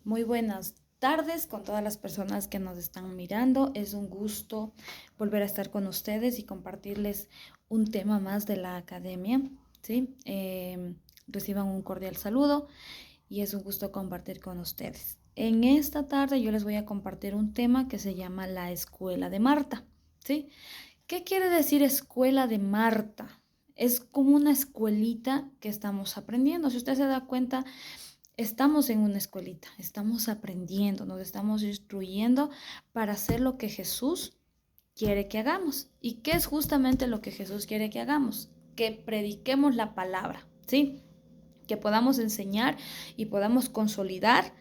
Muy buenas tardes con todas las personas que nos están mirando. Es un gusto volver a estar con ustedes y compartirles un tema más de la academia, ¿sí? Reciban un cordial saludo y es un gusto compartir con ustedes. En esta tarde yo les voy a compartir un tema que se llama la escuela de Marta, ¿sí? ¿Qué quiere decir escuela de Marta? Es como una escuelita que estamos aprendiendo. Si usted se da cuenta, estamos en una escuelita, estamos aprendiendo, nos estamos instruyendo para hacer lo que Jesús quiere que hagamos. ¿Y qué es justamente lo que Jesús quiere que hagamos? Que prediquemos la palabra, ¿sí? Que podamos enseñar y podamos consolidar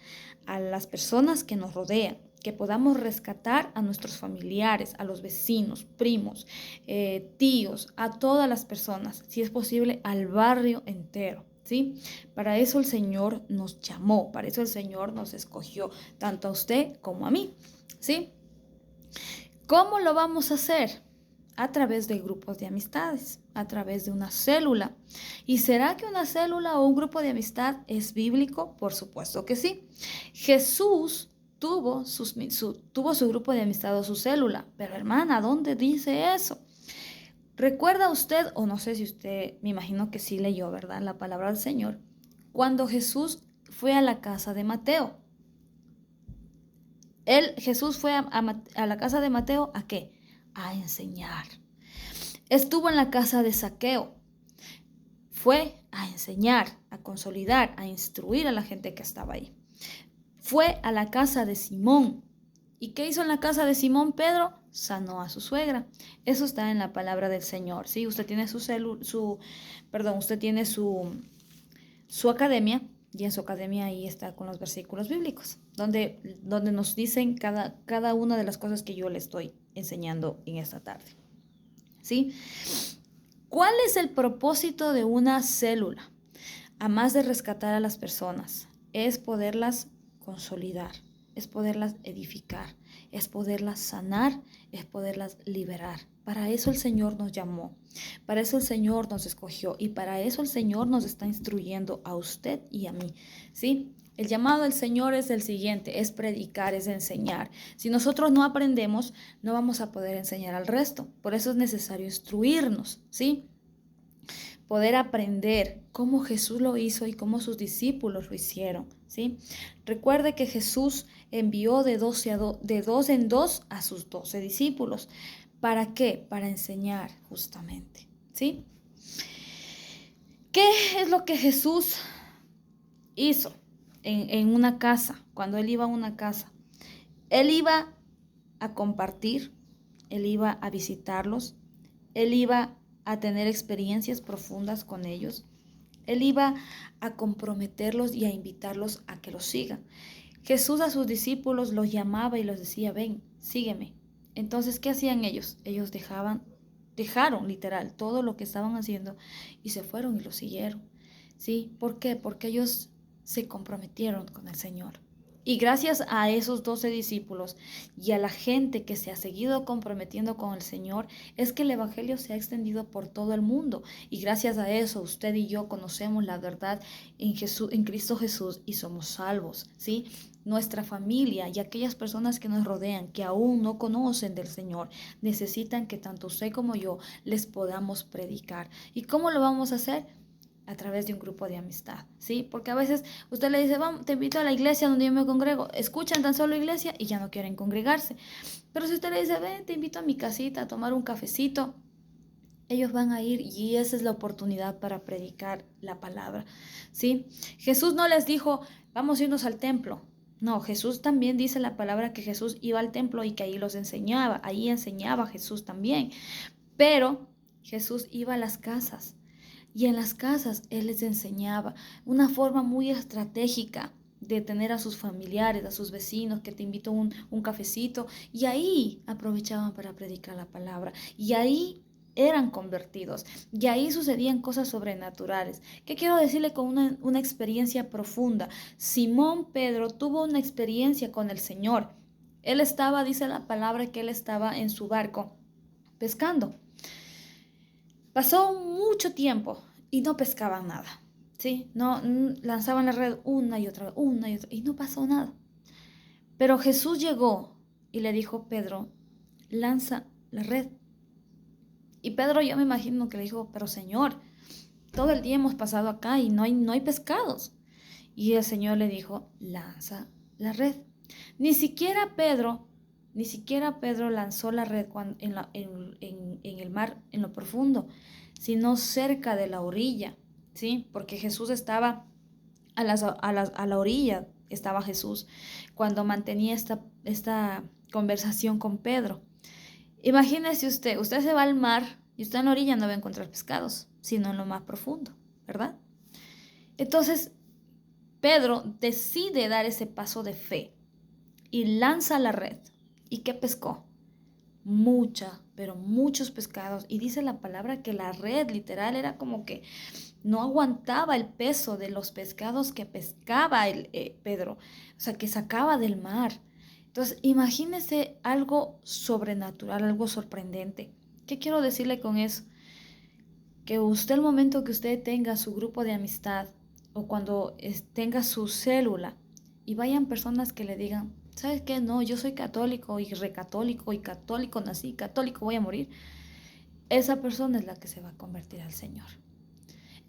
a las personas que nos rodean, que podamos rescatar a nuestros familiares, a los vecinos, primos, tíos, a todas las personas, si es posible, al barrio entero. ¿Sí? Para eso el Señor nos llamó, para eso el Señor nos escogió, tanto a usted como a mí. ¿Sí? ¿Cómo lo vamos a hacer? A través de grupos de amistades, a través de una célula. ¿Y será que una célula o un grupo de amistad es bíblico? Por supuesto que sí. Jesús tuvo su grupo de amistad o su célula, pero hermana, ¿dónde dice eso? ¿Recuerda usted, o no sé si usted, me imagino que sí leyó, ¿verdad? La palabra del Señor, cuando Jesús fue a la casa de Mateo. Jesús fue a la casa de Mateo, ¿a qué? A enseñar. Estuvo en la casa de Zaqueo. Fue a enseñar, a consolidar, a instruir a la gente que estaba ahí. Fue a la casa de Simón. ¿Y qué hizo en la casa de Simón Pedro? Sanó a su suegra. Eso está en la palabra del Señor. ¿Sí? Usted tiene usted tiene su academia, y en su academia ahí está con los versículos bíblicos, donde nos dicen cada una de las cosas que yo le estoy enseñando en esta tarde. ¿Sí? ¿Cuál es el propósito de una célula? A más de rescatar a las personas, es poderlas consolidar, es poderlas edificar, es poderlas sanar, es poderlas liberar. Para eso el Señor nos llamó, para eso el Señor nos escogió y para eso el Señor nos está instruyendo a usted y a mí, ¿sí? El llamado del Señor es el siguiente, es predicar, es enseñar. Si nosotros no aprendemos, no vamos a poder enseñar al resto. Por eso es necesario instruirnos, ¿sí? Poder aprender cómo Jesús lo hizo y cómo sus discípulos lo hicieron, ¿sí? Recuerde que Jesús envió de dos en dos a sus 12 discípulos. ¿Para qué? Para enseñar justamente, ¿sí? ¿Qué es lo que Jesús hizo en una casa, cuando él iba a una casa? Él iba a compartir, él iba a visitarlos, él iba a tener experiencias profundas con ellos, él iba a comprometerlos y a invitarlos a que los sigan. Jesús a sus discípulos los llamaba y los decía, ven, sígueme. Entonces, ¿qué hacían ellos? Ellos dejaron literal todo lo que estaban haciendo y se fueron y lo siguieron. ¿Sí? ¿Por qué? Porque ellos se comprometieron con el Señor. Y gracias a esos 12 discípulos y a la gente que se ha seguido comprometiendo con el Señor, es que el Evangelio se ha extendido por todo el mundo. Y gracias a eso, usted y yo conocemos la verdad en Cristo Jesús y somos salvos, ¿sí? Nuestra familia y aquellas personas que nos rodean, que aún no conocen del Señor, necesitan que tanto usted como yo les podamos predicar. ¿Y cómo lo vamos a hacer? A través de un grupo de amistad, ¿sí? Porque a veces usted le dice, vamos, te invito a la iglesia donde yo me congrego, escuchan tan solo iglesia y ya no quieren congregarse. Pero si usted le dice, ven, te invito a mi casita a tomar un cafecito, ellos van a ir y esa es la oportunidad para predicar la palabra, ¿sí? Jesús no les dijo, vamos a irnos al templo. No, Jesús también dice la palabra que Jesús iba al templo y que ahí los enseñaba, ahí enseñaba Jesús también. Pero Jesús iba a las casas. Y en las casas Él les enseñaba una forma muy estratégica de tener a sus familiares, a sus vecinos, que te invito a un cafecito. Y ahí aprovechaban para predicar la palabra. Y ahí eran convertidos. Y ahí sucedían cosas sobrenaturales. ¿Qué quiero decirle con una experiencia profunda? Simón Pedro tuvo una experiencia con el Señor. Él estaba, dice la palabra, que él estaba en su barco pescando. Pasó mucho tiempo y no pescaban nada. ¿sí? No, lanzaban la red una y otra vez, y no pasó nada. Pero Jesús llegó y le dijo, Pedro, lanza la red. Y Pedro, yo me imagino que le dijo, pero Señor, todo el día hemos pasado acá y no hay pescados. Y el Señor le dijo, lanza la red. Ni siquiera Pedro, ni siquiera Pedro lanzó la red en el mar, en lo profundo, sino cerca de la orilla, ¿sí? Porque Jesús estaba a la orilla, estaba Jesús, cuando mantenía esta conversación con Pedro. Imagínese usted se va al mar y usted en la orilla no va a encontrar pescados, sino en lo más profundo, ¿verdad? Entonces, Pedro decide dar ese paso de fe y lanza la red. ¿Y qué pescó? Pero muchos pescados. Y dice la palabra que la red literal era como que no aguantaba el peso de los pescados que pescaba Pedro, o sea, que sacaba del mar. Entonces, imagínese algo sobrenatural, algo sorprendente. ¿Qué quiero decirle con eso? Que usted, el momento que usted tenga su grupo de amistad o cuando tenga su célula y vayan personas que le digan, ¿sabes qué? No, yo soy católico y recatólico y católico nací, católico voy a morir. Esa persona es la que se va a convertir al Señor.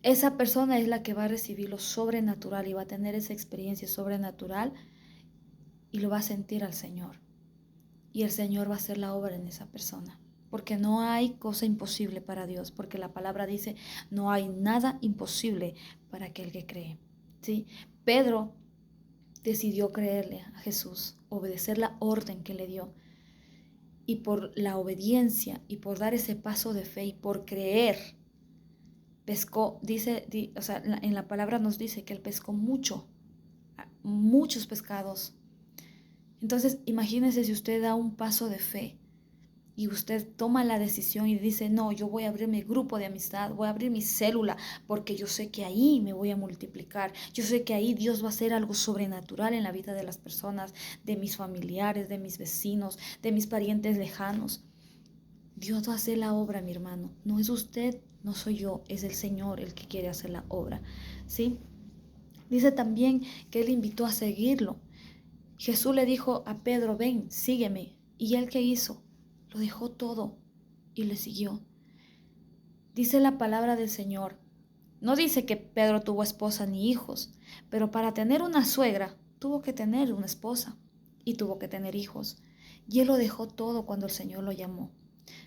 Esa persona es la que va a recibir lo sobrenatural y va a tener esa experiencia sobrenatural y lo va a sentir al Señor. Y el Señor va a hacer la obra en esa persona. Porque no hay cosa imposible para Dios, porque la palabra dice, no hay nada imposible para aquel que cree. ¿Sí? Pedro decidió creerle a Jesús, obedecer la orden que le dio. Y por la obediencia y por dar ese paso de fe y por creer, pescó, en la palabra nos dice que él pescó muchos pescados. Entonces, imagínese si usted da un paso de fe y usted toma la decisión y dice, no, yo voy a abrir mi grupo de amistad, voy a abrir mi célula, porque yo sé que ahí me voy a multiplicar, yo sé que ahí Dios va a hacer algo sobrenatural en la vida de las personas, de mis familiares, de mis vecinos, de mis parientes lejanos. Dios va a hacer la obra, mi hermano. No es usted, no soy yo, es el Señor el que quiere hacer la obra, ¿sí? Dice también que Él invitó a seguirlo. Jesús le dijo a Pedro, ven, sígueme. ¿Y él qué hizo? Lo dejó todo y le siguió. Dice la palabra del Señor. No dice que Pedro tuvo esposa ni hijos, pero para tener una suegra tuvo que tener una esposa y tuvo que tener hijos. Y él lo dejó todo cuando el Señor lo llamó.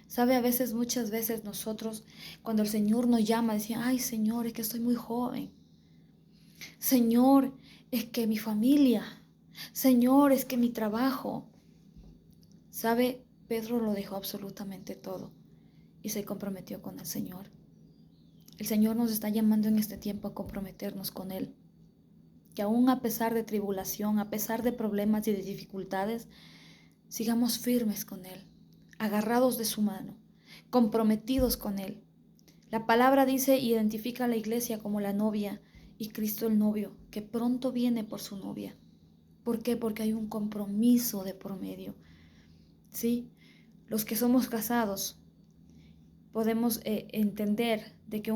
Sabe, muchas veces nosotros, cuando el Señor nos llama, decimos, ay Señor, es que estoy muy joven. Señor, es que mi familia. Señor, es que mi trabajo. Sabe, Pedro lo dejó absolutamente todo y se comprometió con el Señor. El Señor nos está llamando en este tiempo a comprometernos con Él. Que aún a pesar de tribulación, a pesar de problemas y de dificultades, sigamos firmes con Él, agarrados de su mano, comprometidos con Él. La palabra dice, identifica a la iglesia como la novia y Cristo el novio, que pronto viene por su novia. ¿Por qué? Porque hay un compromiso de por medio. ¿Sí? Los que somos casados podemos entender de que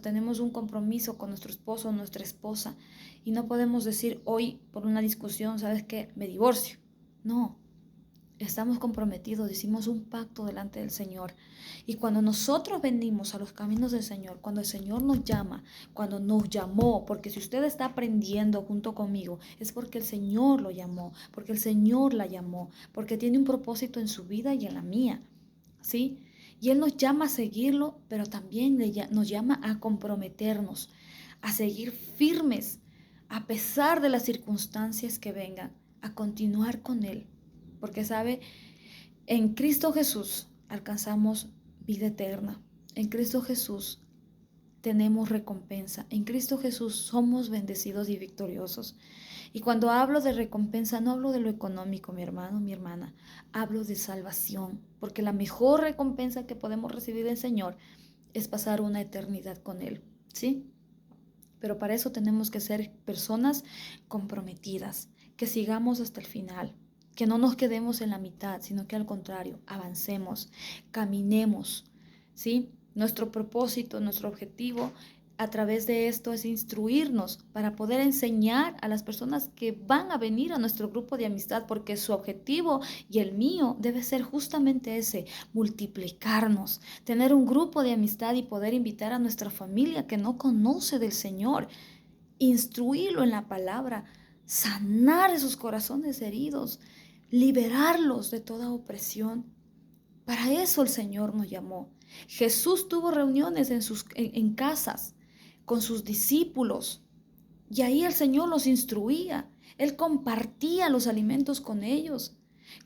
tenemos un compromiso con nuestro esposo o nuestra esposa y no podemos decir hoy por una discusión, ¿sabes qué? Me divorcio. No, estamos comprometidos, hicimos un pacto delante del Señor. Y cuando nosotros venimos a los caminos del Señor, cuando el Señor nos llama, cuando nos llamó, porque si usted está aprendiendo junto conmigo, es porque el Señor lo llamó, porque el Señor la llamó, porque tiene un propósito en su vida y en la mía, ¿sí? Y Él nos llama a seguirlo, pero también nos llama a comprometernos, a seguir firmes, a pesar de las circunstancias que vengan, a continuar con Él. Porque sabe, en Cristo Jesús alcanzamos vida eterna. En Cristo Jesús tenemos recompensa. En Cristo Jesús somos bendecidos y victoriosos. Y cuando hablo de recompensa, no hablo de lo económico, mi hermano, mi hermana. Hablo de salvación. Porque la mejor recompensa que podemos recibir del Señor es pasar una eternidad con Él. ¿Sí? Pero para eso tenemos que ser personas comprometidas, que sigamos hasta el final. Que no nos quedemos en la mitad, sino que al contrario, avancemos, caminemos, ¿sí? Nuestro propósito, nuestro objetivo a través de esto es instruirnos para poder enseñar a las personas que van a venir a nuestro grupo de amistad, porque su objetivo y el mío debe ser justamente ese, multiplicarnos, tener un grupo de amistad y poder invitar a nuestra familia que no conoce del Señor, instruirlo en la palabra, sanar esos corazones heridos, liberarlos de toda opresión. Para eso el Señor nos llamó. Jesús tuvo reuniones en casas con sus discípulos y ahí el Señor los instruía. Él compartía los alimentos con ellos,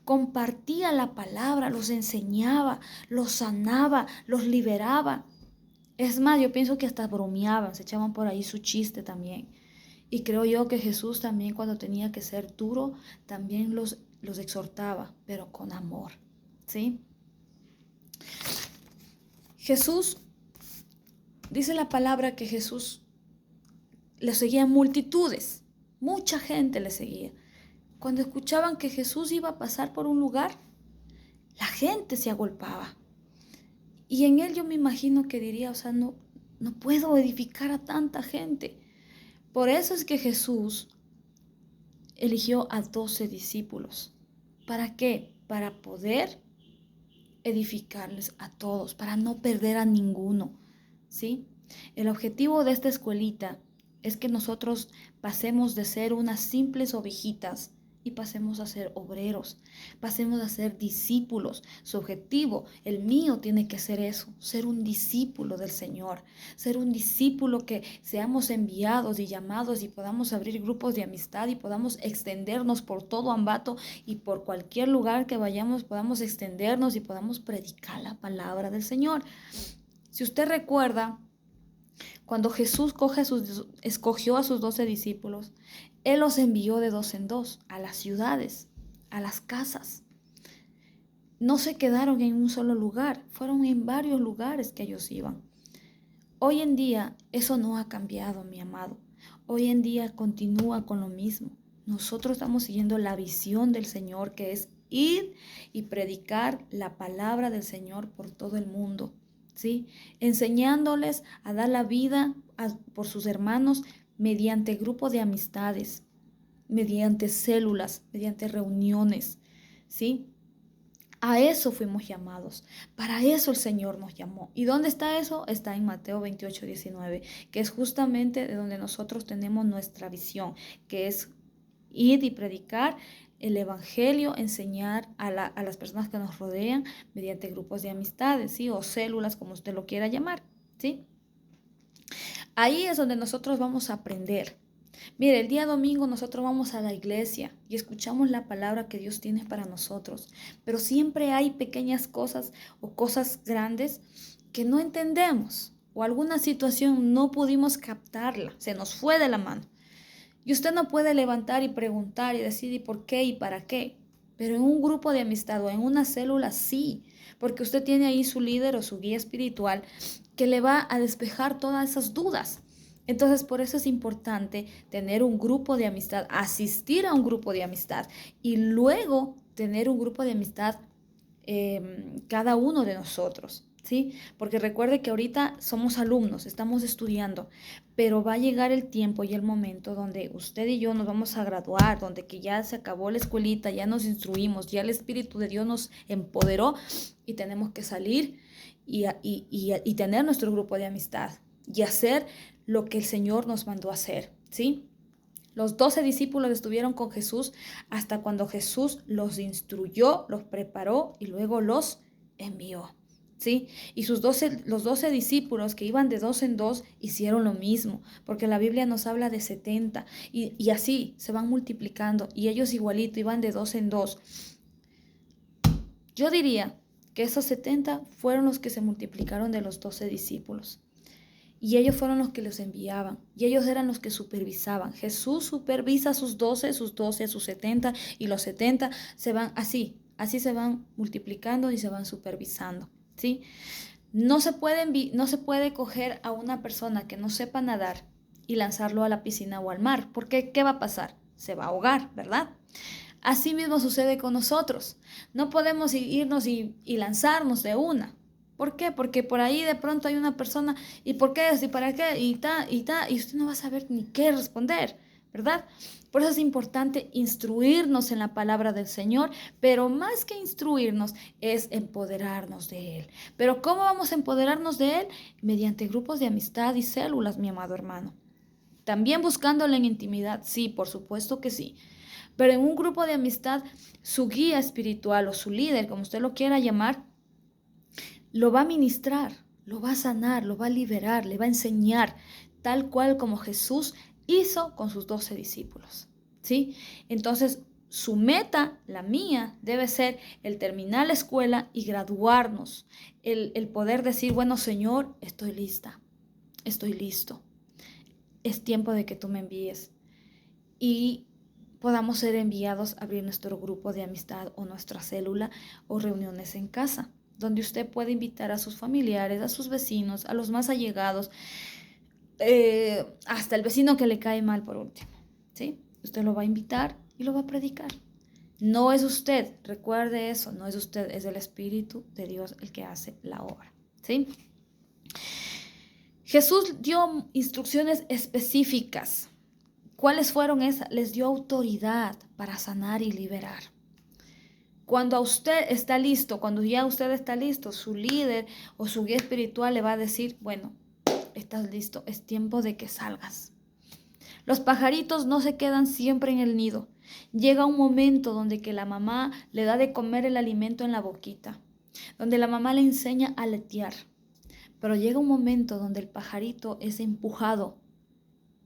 compartía la palabra, los enseñaba, los sanaba, los liberaba. Es más, yo pienso que hasta bromeaban, se echaban por ahí su chiste también. Y creo yo que Jesús también, cuando tenía que ser duro, también los exhortaba, pero con amor, ¿sí? Jesús, dice la palabra que Jesús le seguían multitudes, mucha gente le seguía. Cuando escuchaban que Jesús iba a pasar por un lugar, la gente se agolpaba. Y en él yo me imagino que diría, o sea, no puedo edificar a tanta gente. Por eso es que Jesús eligió a 12 discípulos. ¿Para qué? Para poder edificarles a todos, para no perder a ninguno, ¿sí? El objetivo de esta escuelita es que nosotros pasemos de ser unas simples ovejitas y pasemos a ser obreros, pasemos a ser discípulos. Su objetivo, el mío, tiene que ser eso, ser un discípulo del Señor, ser un discípulo que seamos enviados y llamados y podamos abrir grupos de amistad y podamos extendernos por todo Ambato y por cualquier lugar que vayamos, podamos extendernos y podamos predicar la palabra del Señor. Si usted recuerda, cuando Jesús escogió a sus 12 discípulos, Él los envió de 2 en 2 a las ciudades, a las casas. No se quedaron en un solo lugar, fueron en varios lugares que ellos iban. Hoy en día eso no ha cambiado, mi amado. Hoy en día continúa con lo mismo. Nosotros estamos siguiendo la visión del Señor, que es ir y predicar la palabra del Señor por todo el mundo, ¿sí? Enseñándoles a dar la vida por sus hermanos mediante grupo de amistades, mediante células, mediante reuniones, ¿sí? A eso fuimos llamados, para eso el Señor nos llamó. ¿Y dónde está eso? Está en Mateo 28:19, que es justamente de donde nosotros tenemos nuestra visión, que es ir y predicar el Evangelio, enseñar a las personas que nos rodean mediante grupos de amistades, ¿sí? O células, como usted lo quiera llamar, ¿sí? Ahí es donde nosotros vamos a aprender. Mire, el día domingo nosotros vamos a la iglesia y escuchamos la palabra que Dios tiene para nosotros, pero siempre hay pequeñas cosas o cosas grandes que no entendemos o alguna situación no pudimos captarla, se nos fue de la mano. Y usted no puede levantar y preguntar y decir ¿y por qué y para qué? Pero en un grupo de amistad o en una célula sí, porque usted tiene ahí su líder o su guía espiritual que le va a despejar todas esas dudas. Entonces, por eso es importante tener un grupo de amistad, asistir a un grupo de amistad y luego tener un grupo de amistad cada uno de nosotros, ¿sí? Porque recuerde que ahorita somos alumnos, estamos estudiando, pero va a llegar el tiempo y el momento donde usted y yo nos vamos a graduar, donde que ya se acabó la escuelita, ya nos instruimos, ya el Espíritu de Dios nos empoderó y tenemos que salir y tener nuestro grupo de amistad y hacer lo que el Señor nos mandó a hacer, ¿sí? Los 12 discípulos estuvieron con Jesús hasta cuando Jesús los instruyó, los preparó y luego los envió, ¿sí? Y los 12 discípulos que iban de 2 en 2 hicieron lo mismo, porque la Biblia nos habla de 70 y así se van multiplicando y ellos igualito iban de 2 en 2. Yo diría que esos 70 fueron los que se multiplicaron de los 12 discípulos. Y ellos fueron los que los enviaban. Y ellos eran los que supervisaban. Jesús supervisa a sus 12, a sus 70. Y los 70 se van así se van multiplicando y se van supervisando, ¿sí? No se puede coger a una persona que no sepa nadar y lanzarlo a la piscina o al mar. Porque, ¿qué va a pasar? Se va a ahogar, ¿verdad? Así mismo sucede con nosotros. No podemos irnos y lanzarnos de una. ¿Por qué? Porque por ahí de pronto hay una persona, ¿y por qué? ¿Y para qué? Y usted no va a saber ni qué responder, ¿verdad? Por eso es importante instruirnos en la palabra del Señor, pero más que instruirnos es empoderarnos de Él. Pero ¿cómo vamos a empoderarnos de Él? Mediante grupos de amistad y células, mi amado hermano. También buscándole en intimidad, sí, por supuesto que sí. Pero en un grupo de amistad, su guía espiritual o su líder, como usted lo quiera llamar, lo va a ministrar, lo va a sanar, lo va a liberar, le va a enseñar, tal cual como Jesús hizo con sus 12 discípulos. ¿Sí? Entonces, su meta, la mía, debe ser el terminar la escuela y graduarnos. El poder decir, bueno, Señor, estoy lista, estoy listo. Es tiempo de que tú me envíes. Y podamos ser enviados a abrir nuestro grupo de amistad o nuestra célula o reuniones en casa, donde usted puede invitar a sus familiares, a sus vecinos, a los más allegados, hasta el vecino que le cae mal por último, ¿sí? Usted lo va a invitar y lo va a predicar. No es usted, recuerde eso, no es usted, es el Espíritu de Dios el que hace la obra, ¿sí? Jesús dio instrucciones específicas. ¿Cuáles fueron esas? Les dio autoridad para sanar y liberar. Cuando usted está listo, cuando ya usted está listo, su líder o su guía espiritual le va a decir, bueno, estás listo, es tiempo de que salgas. Los pajaritos no se quedan siempre en el nido. Llega un momento donde que la mamá le da de comer el alimento en la boquita, donde la mamá le enseña a aletear. Pero llega un momento donde el pajarito es empujado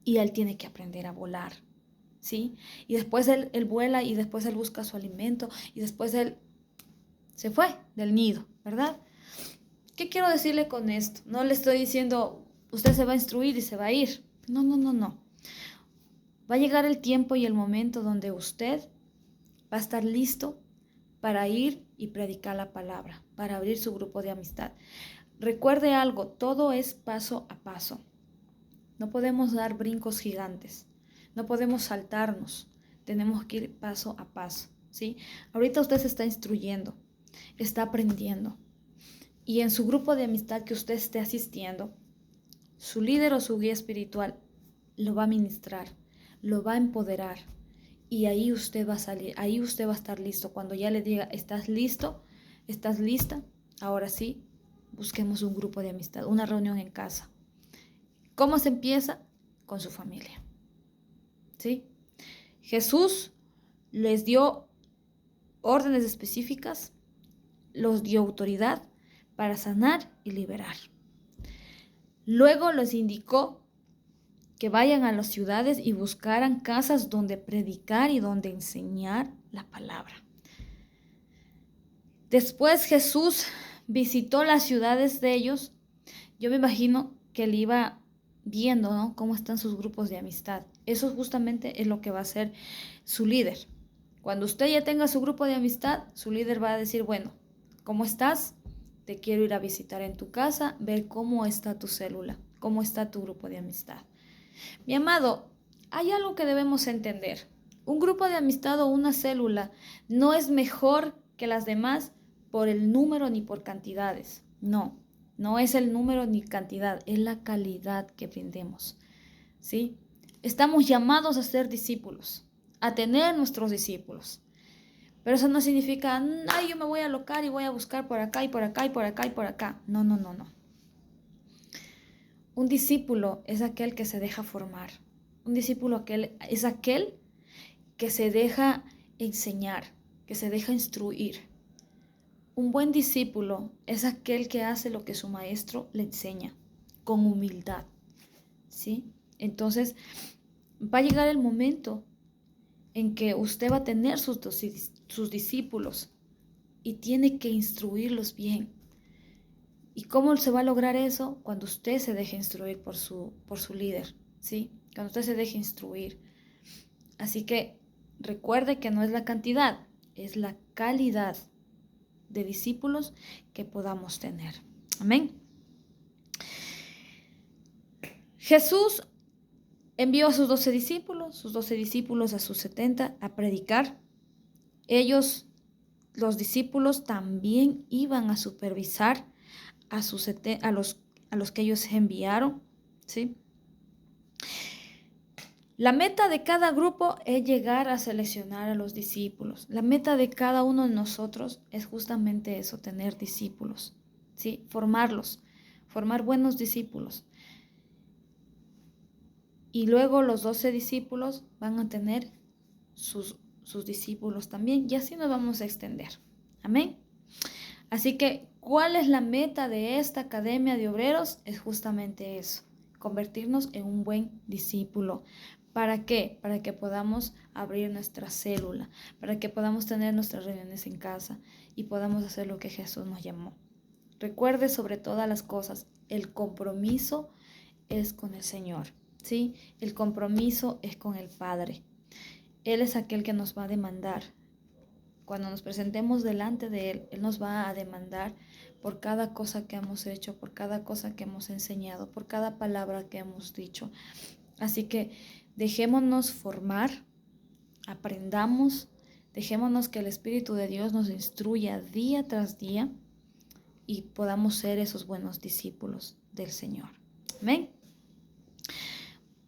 y él tiene que aprender a volar, ¿sí? Y después él vuela y después él busca su alimento y después él se fue del nido, ¿verdad? ¿Qué quiero decirle con esto? No le estoy diciendo, usted se va a instruir y se va a ir. No, no, no, no. Va a llegar el tiempo y el momento donde usted va a estar listo para ir y predicar la palabra, para abrir su grupo de amistad. Recuerde algo, todo es paso a paso. No podemos dar brincos gigantes, no podemos saltarnos, tenemos que ir paso a paso, ¿sí? Ahorita usted se está instruyendo, está aprendiendo y en su grupo de amistad que usted esté asistiendo, su líder o su guía espiritual lo va a ministrar, lo va a empoderar y ahí usted va a salir, ahí usted va a estar listo. Cuando ya le diga, ¿estás listo? ¿Estás lista? Ahora sí, busquemos un grupo de amistad, una reunión en casa. ¿Cómo se empieza? Con su familia. ¿Sí? Jesús les dio órdenes específicas, los dio autoridad para sanar y liberar. Luego les indicó que vayan a las ciudades y buscaran casas donde predicar y donde enseñar la palabra. Después Jesús visitó las ciudades de ellos. Yo me imagino que él iba viendo, ¿no?, cómo están sus grupos de amistad. Eso justamente es lo que va a hacer su líder. Cuando usted ya tenga su grupo de amistad, su líder va a decir, bueno, ¿cómo estás? Te quiero ir a visitar en tu casa, ver cómo está tu célula, cómo está tu grupo de amistad. Mi amado, hay algo que debemos entender. Un grupo de amistad o una célula no es mejor que las demás por el número ni por cantidades. No, no es el número ni cantidad, es la calidad que brindemos, ¿sí? Estamos llamados a ser discípulos, a tener nuestros discípulos. Pero eso no significa, ay, yo me voy a alocar y voy a buscar por acá y por acá y por acá y por acá. No, no, no, no. Un discípulo es aquel que se deja formar. Un discípulo es aquel que se deja enseñar, que se deja instruir. Un buen discípulo es aquel que hace lo que su maestro le enseña, con humildad, ¿sí? Entonces, va a llegar el momento en que usted va a tener sus discípulos y tiene que instruirlos bien. ¿Y cómo se va a lograr eso? Cuando usted se deje instruir por su líder, ¿sí? Cuando usted se deje instruir. Así que recuerde que no es la cantidad, es la calidad de discípulos que podamos tener. Amén. Jesús envió a sus 12 discípulos a sus 70 a predicar. Ellos, los discípulos, también iban a supervisar a los que ellos enviaron, ¿sí? La meta de cada grupo es llegar a seleccionar a los discípulos. La meta de cada uno de nosotros es justamente eso, tener discípulos, ¿sí? Formarlos, formar buenos discípulos. Y luego los 12 discípulos van a tener sus discípulos también, y así nos vamos a extender. Amén. Así que, ¿cuál es la meta de esta Academia de Obreros? Es justamente eso, convertirnos en un buen discípulo. ¿Para qué? Para que podamos abrir nuestra célula, para que podamos tener nuestras reuniones en casa y podamos hacer lo que Jesús nos llamó. Recuerde sobre todas las cosas, el compromiso es con el Señor, ¿sí? El compromiso es con el Padre. Él es aquel que nos va a demandar. Cuando nos presentemos delante de Él, Él nos va a demandar por cada cosa que hemos hecho, por cada cosa que hemos enseñado, por cada palabra que hemos dicho. Así que dejémonos formar, aprendamos, dejémonos que el Espíritu de Dios nos instruya día tras día y podamos ser esos buenos discípulos del Señor. Amén.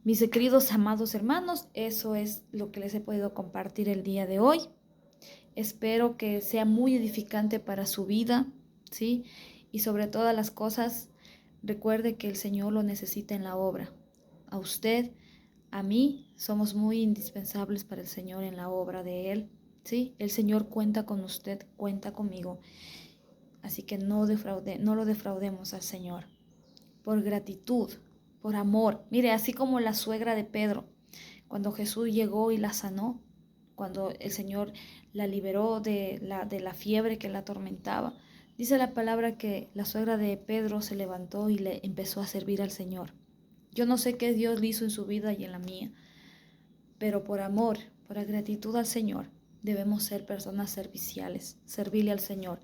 Mis queridos amados hermanos, eso es lo que les he podido compartir el día de hoy. Espero que sea muy edificante para su vida, ¿sí? Y sobre todas las cosas, recuerde que el Señor lo necesita en la obra. A usted, a mí, somos muy indispensables para el Señor en la obra de Él, ¿sí? El Señor cuenta con usted, cuenta conmigo. Así que no lo defraudemos al Señor. Por gratitud, por amor. Mire, así como la suegra de Pedro, cuando Jesús llegó y la sanó, cuando el Señor la liberó de la fiebre que la atormentaba, dice la palabra que la suegra de Pedro se levantó y le empezó a servir al Señor. Yo no sé qué Dios le hizo en su vida y en la mía, pero por amor, por gratitud al Señor, debemos ser personas serviciales, servirle al Señor.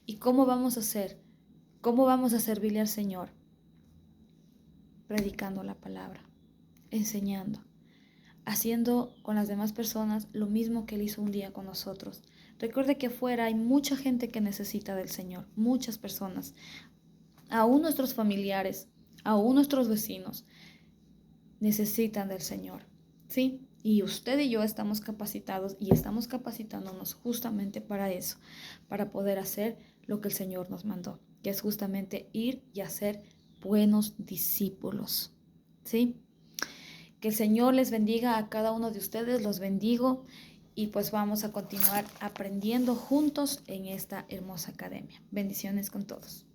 ¿Y cómo vamos a hacer? ¿Cómo vamos a servirle al Señor? Predicando la palabra, enseñando, haciendo con las demás personas lo mismo que Él hizo un día con nosotros. Recuerde que afuera hay mucha gente que necesita del Señor, muchas personas, aún nuestros familiares, aún nuestros vecinos necesitan del Señor, ¿sí? Y usted y yo estamos capacitados y estamos capacitándonos justamente para eso, para poder hacer lo que el Señor nos mandó, que es justamente ir y hacer buenos discípulos, ¿sí? Que el Señor les bendiga a cada uno de ustedes, los bendigo y pues vamos a continuar aprendiendo juntos en esta hermosa academia. Bendiciones con todos.